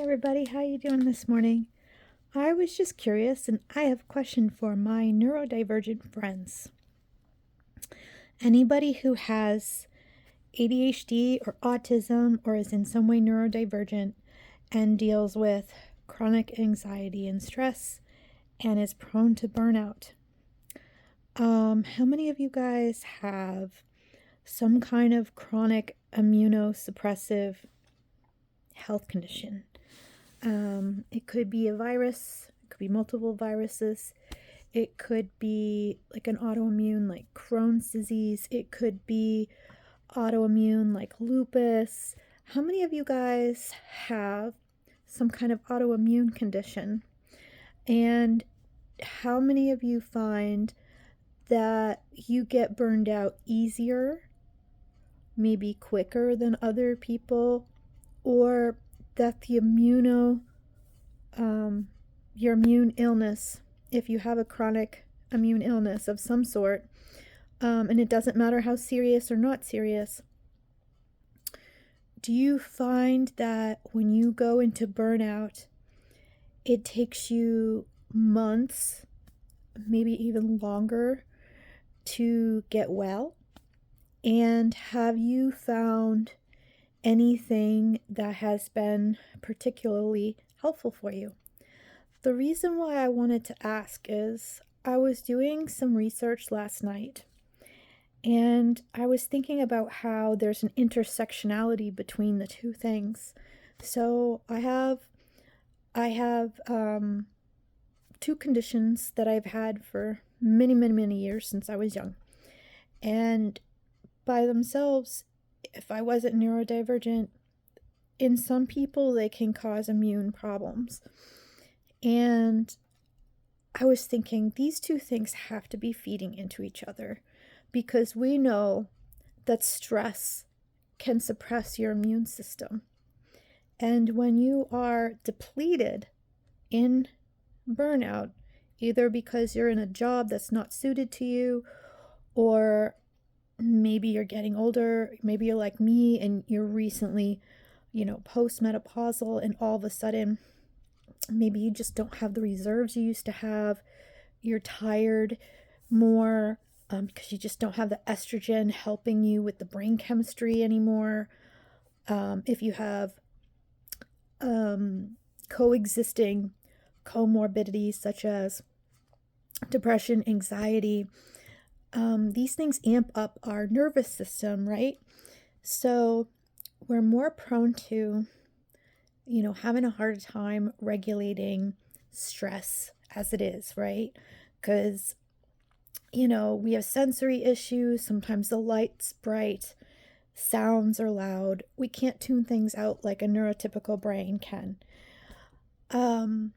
everybody, how you doing this morning? I was just curious and I have a question for my neurodivergent friends. Anybody who has ADHD or autism or is in some way neurodivergent and deals with chronic anxiety and stress and is prone to burnout. How many of you guys have some kind of chronic immunosuppressive health condition? It could be a virus, it could be multiple viruses, it could be like an autoimmune like Crohn's disease, it could be autoimmune like lupus. How many of you guys have some kind of autoimmune condition? And how many of you find that you get burned out easier, maybe quicker than other people, or that the your immune illness, if you have a chronic immune illness of some sort, and it doesn't matter how serious or not serious, do you find that when you go into burnout, it takes you months, maybe even longer, to get well? And have you found anything that has been particularly helpful for you? The reason why I wanted to ask is I was doing some research last night and I was thinking about how there's an intersectionality between the two things. So I have two conditions that I've had for many years since I was young. And by themselves, if I wasn't neurodivergent, in some people they can cause immune problems. And I was thinking these two things have to be feeding into each other, because we know that stress can suppress your immune system. And when you are depleted in burnout, either because you're in a job that's not suited to you, or maybe you're getting older, maybe you're like me and you're recently, postmenopausal, and all of a sudden, maybe you just don't have the reserves you used to have. You're tired more because you just don't have the estrogen helping you with the brain chemistry anymore. If you have coexisting comorbidities such as depression, anxiety, these things amp up our nervous system, right? So we're more prone to, having a hard time regulating stress as it is, right? Because, we have sensory issues. Sometimes the light's bright, sounds are loud. We can't tune things out like a neurotypical brain can. And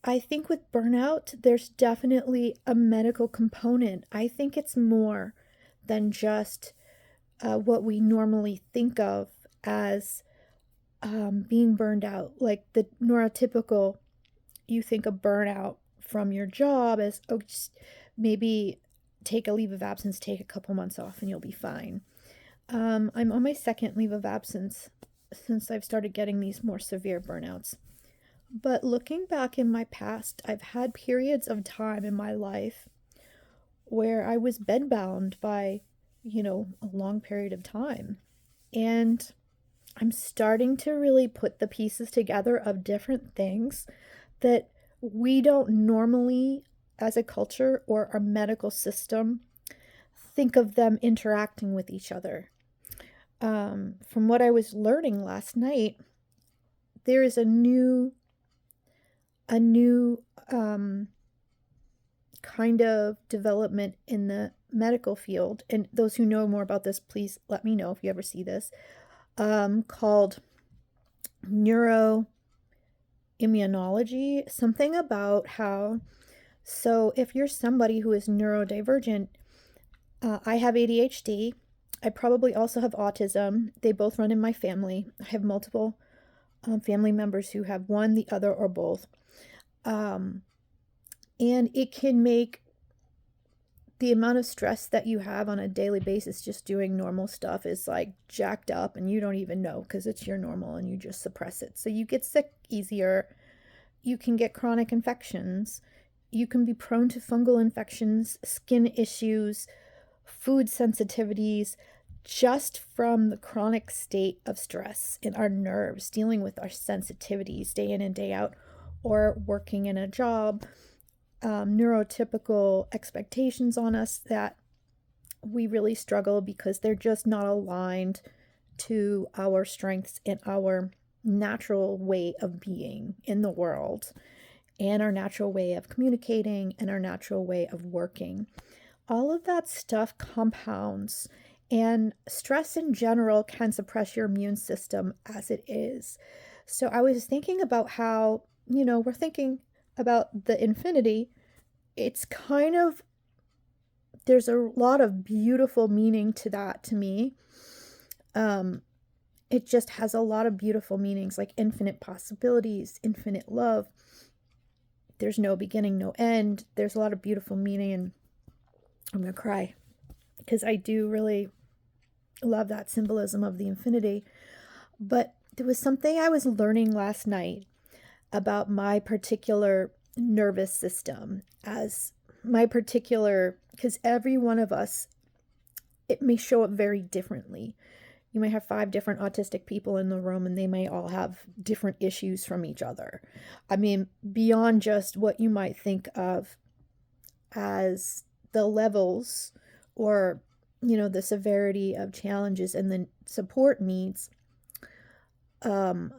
I think with burnout, there's definitely a medical component. I think it's more than just what we normally think of as being burned out. Like the neurotypical, you think of burnout from your job as, just maybe take a leave of absence, take a couple months off and you'll be fine. I'm on my second leave of absence since I've started getting these more severe burnouts. But looking back in my past, I've had periods of time in my life where I was bedbound by, a long period of time. And I'm starting to really put the pieces together of different things that we don't normally, as a culture or our medical system, think of them interacting with each other. From what I was learning last night, there is a new kind of development in the medical field, and those who know more about this, please let me know if you ever see this, called neuroimmunology. Something about how, so if you're somebody who is neurodivergent, I have ADHD, I probably also have autism, they both run in my family. I have multiple family members who have one, the other, or both. And it can make the amount of stress that you have on a daily basis just doing normal stuff is like jacked up and you don't even know because it's your normal and you just suppress it. So you get sick easier. You can get chronic infections. You can be prone to fungal infections, skin issues, food sensitivities, just from the chronic state of stress in our nerves, dealing with our sensitivities day in and day out, or working in a job, neurotypical expectations on us that we really struggle because they're just not aligned to our strengths and our natural way of being in the world and our natural way of communicating and our natural way of working. All of that stuff compounds, and stress in general can suppress your immune system as it is. So I was thinking about how, we're thinking about the infinity. It's kind of, there's a lot of beautiful meaning to that to me. It just has a lot of beautiful meanings, like infinite possibilities, infinite love. There's no beginning, no end. There's a lot of beautiful meaning, and I'm going to cry because I do really love that symbolism of the infinity. But there was something I was learning last night about my particular nervous system, as my particular, because every one of us, it may show up very differently. You may have 5 different autistic people in the room and they may all have different issues from each other. I mean, beyond just what you might think of as the levels or, the severity of challenges and the support needs, the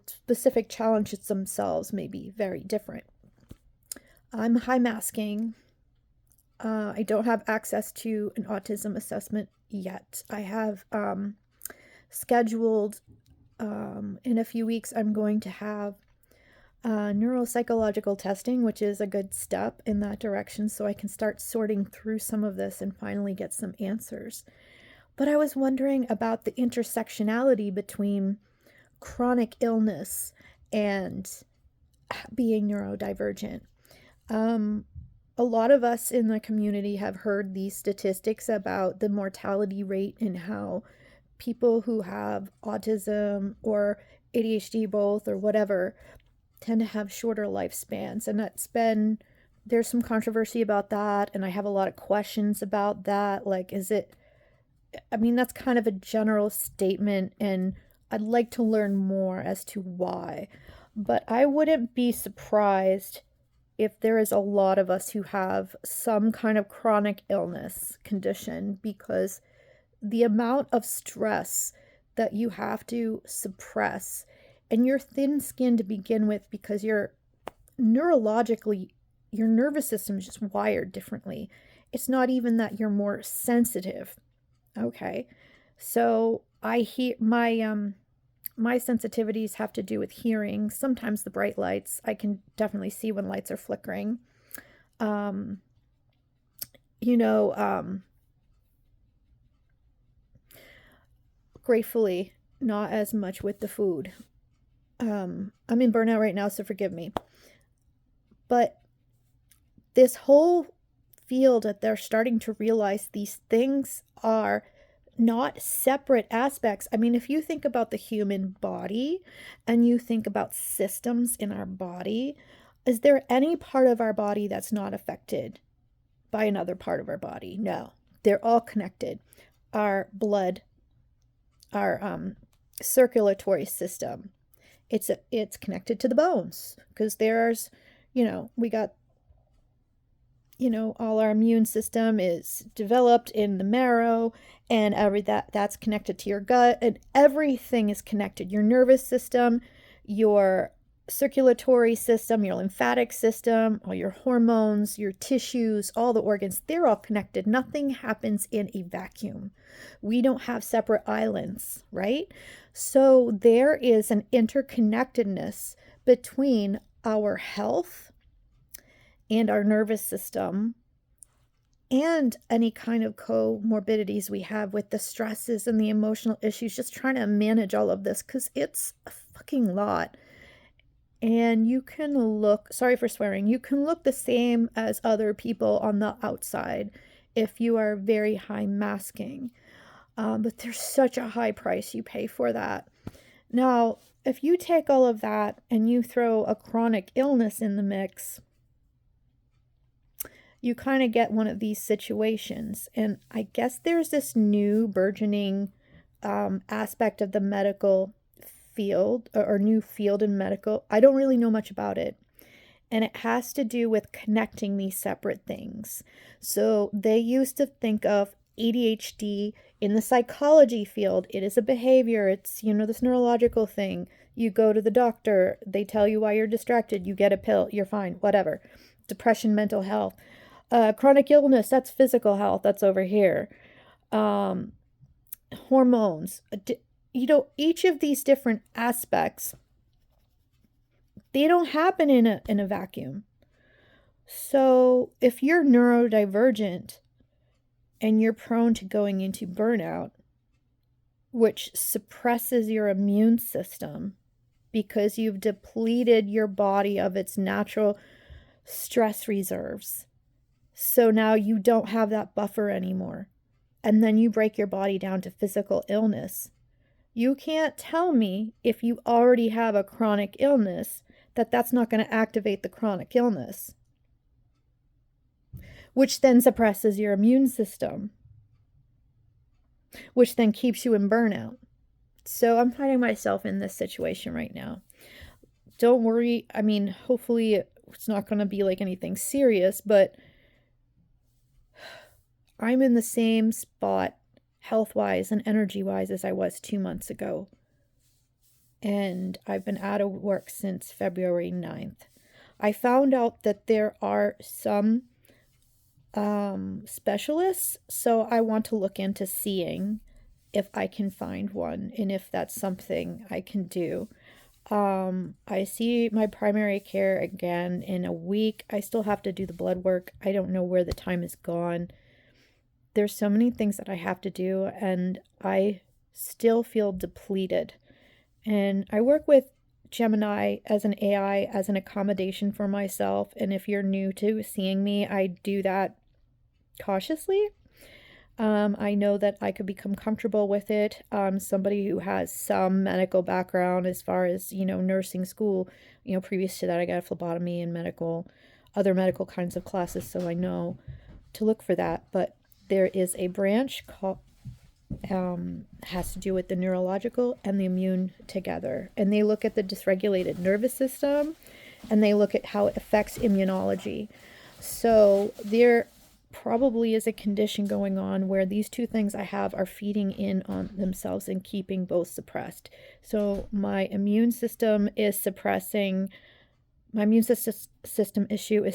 specific challenges themselves may be very different. I'm high masking. I don't have access to an autism assessment yet. I have scheduled in a few weeks, I'm going to have neuropsychological testing, which is a good step in that direction, so I can start sorting through some of this and finally get some answers. But I was wondering about the intersectionality between chronic illness and being neurodivergent. A lot of us in the community have heard these statistics about the mortality rate and how people who have autism or ADHD both or whatever tend to have shorter lifespans. And there's some controversy about that. And I have a lot of questions about that. Like, that's kind of a general statement, and I'd like to learn more as to why. But I wouldn't be surprised if there is a lot of us who have some kind of chronic illness condition, because the amount of stress that you have to suppress, and you're thin-skinned to begin with because you're neurologically, your nervous system is just wired differently. It's not even that you're more sensitive. Okay. So my sensitivities have to do with hearing. Sometimes the bright lights, I can definitely see when lights are flickering. Gratefully, not as much with the food. I'm in burnout right now, so forgive me. But this whole field that they're starting to realize these things are not separate aspects. I mean, if you think about the human body and you think about systems in our body, is there any part of our body that's not affected by another part of our body? No, they're all connected. Our blood, our circulatory system, it's connected to the bones because there's, we got, all our immune system is developed in the marrow, and that's connected to your gut, and everything is connected. Your nervous system, your circulatory system, your lymphatic system, all your hormones, your tissues, all the organs, they're all connected. Nothing happens in a vacuum. We don't have separate islands, right? So there is an interconnectedness between our health and our nervous system and any kind of comorbidities we have with the stresses and the emotional issues, just trying to manage all of this because it's a fucking lot. and you can look, sorry for swearing, you can look the same as other people on the outside if you are very high masking. But there's such a high price you pay for that. Now, if you take all of that and you throw a chronic illness in the mix, you kind of get one of these situations. And I guess there's this new burgeoning aspect of the medical field, or new field in medical. I don't really know much about it. And it has to do with connecting these separate things. So they used to think of ADHD in the psychology field. It is a behavior. It's, this neurological thing. You go to the doctor. They tell you why you're distracted. You get a pill. You're fine. Whatever. Depression, mental health. Chronic illness, that's physical health. That's over here. Hormones. Each of these different aspects, they don't happen in a vacuum. So if you're neurodivergent and you're prone to going into burnout, which suppresses your immune system because you've depleted your body of its natural stress reserves. So now you don't have that buffer anymore. And then you break your body down to physical illness. You can't tell me, if you already have a chronic illness, that that's not going to activate the chronic illness, which then suppresses your immune system, which then keeps you in burnout. So I'm finding myself in this situation right now. Don't worry. I mean, hopefully it's not going to be like anything serious, but I'm in the same spot health-wise and energy-wise as I was 2 months ago. And I've been out of work since February 9th. I found out that there are some specialists, so I want to look into seeing if I can find one and if that's something I can do. I see my primary care again in a week. I still have to do the blood work. I don't know where the time is gone. There's so many things that I have to do, and I still feel depleted. And I work with Gemini as an AI, as an accommodation for myself. And if you're new to seeing me, I do that cautiously. I know that I could become comfortable with it. Somebody who has some medical background as far as, nursing school, previous to that, I got a phlebotomy and other medical kinds of classes. So I know to look for that. But there is a branch called, has to do with the neurological and the immune together. And they look at the dysregulated nervous system, and they look at how it affects immunology. So there probably is a condition going on where these two things I have are feeding in on themselves and keeping both suppressed. So my immune system issue is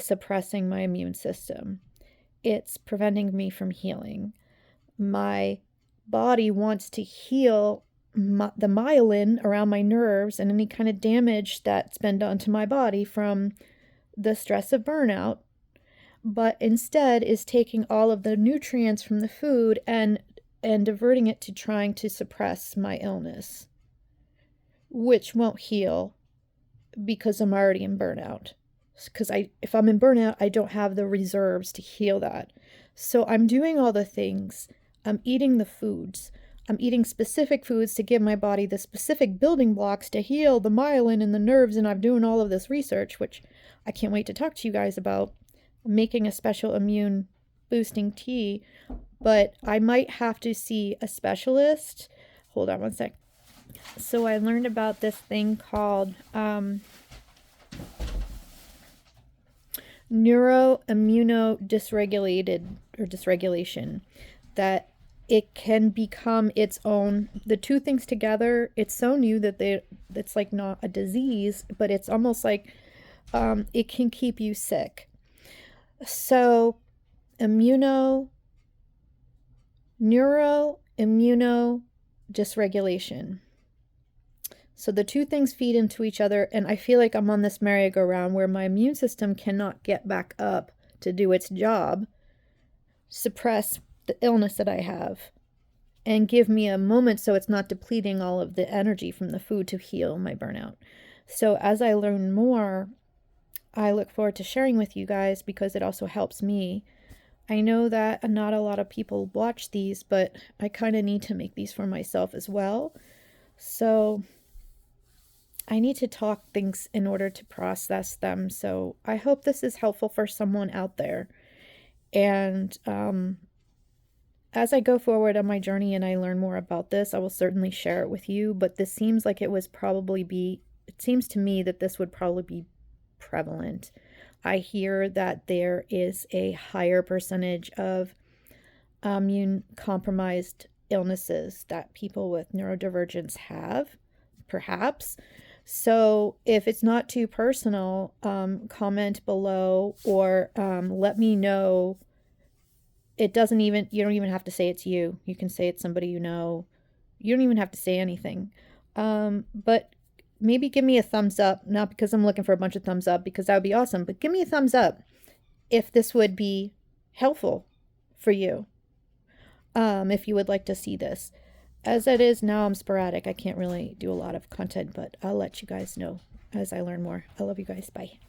suppressing my immune system. It's preventing me from healing. My body wants to heal the myelin around my nerves and any kind of damage that's been done to my body from the stress of burnout, but instead is taking all of the nutrients from the food and diverting it to trying to suppress my illness, which won't heal because I'm already in burnout. Because if I'm in burnout, I don't have the reserves to heal that. So I'm doing all the things. I'm eating the foods. I'm eating specific foods to give my body the specific building blocks to heal the myelin and the nerves, and I'm doing all of this research, which I can't wait to talk to you guys about. I'm making a special immune boosting tea, but I might have to see a specialist. Hold on one sec. So I learned about this thing called dysregulation, that it can become its own, the two things together. It's so new that it's like not a disease, but it's almost like it can keep you sick. So neuroimmuno dysregulation. So the two things feed into each other, and I feel like I'm on this merry-go-round where my immune system cannot get back up to do its job, suppress the illness that I have, and give me a moment so it's not depleting all of the energy from the food to heal my burnout. So as I learn more, I look forward to sharing with you guys because it also helps me. I know that not a lot of people watch these, but I kind of need to make these for myself as well. So I need to talk things in order to process them. So I hope this is helpful for someone out there. And as I go forward on my journey and I learn more about this, I will certainly share it with you. But this seems like it seems to me that this would probably be prevalent. I hear that there is a higher percentage of immune compromised illnesses that people with neurodivergence have, perhaps. So if it's not too personal, comment below or let me know. You don't even have to say it's you. You can say it's somebody you know. You don't even have to say anything. But maybe give me a thumbs up, not because I'm looking for a bunch of thumbs up, because that would be awesome, but give me a thumbs up if this would be helpful for you, if you would like to see this. As it is now, I'm sporadic. I can't really do a lot of content, but I'll let you guys know as I learn more. I love you guys. Bye.